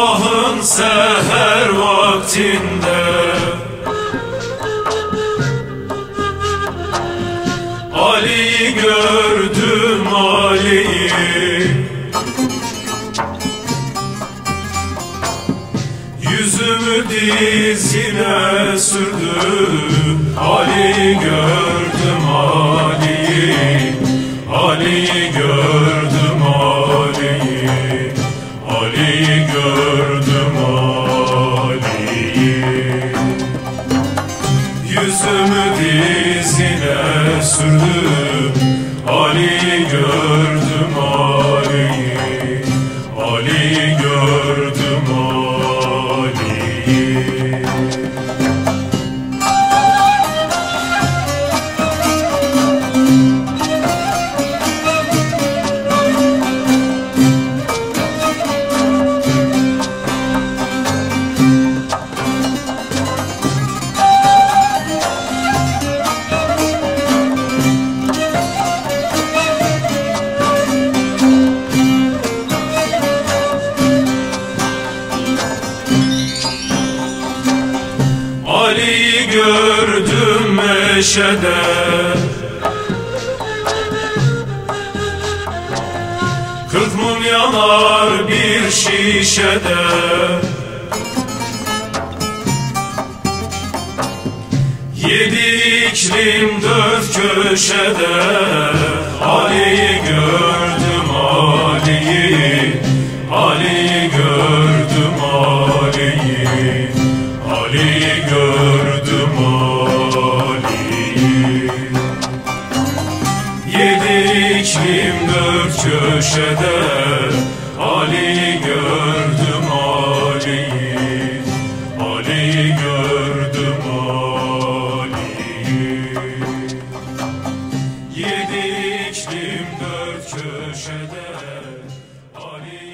sabahın seher vaktinde Ali'yi gördüm, Ali'yi. Yüzümü dizine sürdüm, Ali'yi gördüm, Ali'yi. Ali'yi gördüm, Ali'yi. Ali'yi gördüm, Ali'yi. Yüzümü dizine sürdüm, Ali'yi gördüm, Ali'yi. Ali'yi gördüm, Ali'yi. Ali'yi gördüm meşede, kırk mum yanar bir şişede. Yedi iklim dört köşede, Ali'yi gördüm, Ali'yi. Ali'yi gördüm, Ali'yi. Ali'yi gördüm, Ali'yi. Yedi iklim dört köşede, Ali'yi gördüm, Ali'yi. Ali'yi gördüm, Ali'yi. Yedi iklim dört köşede, Ali'yi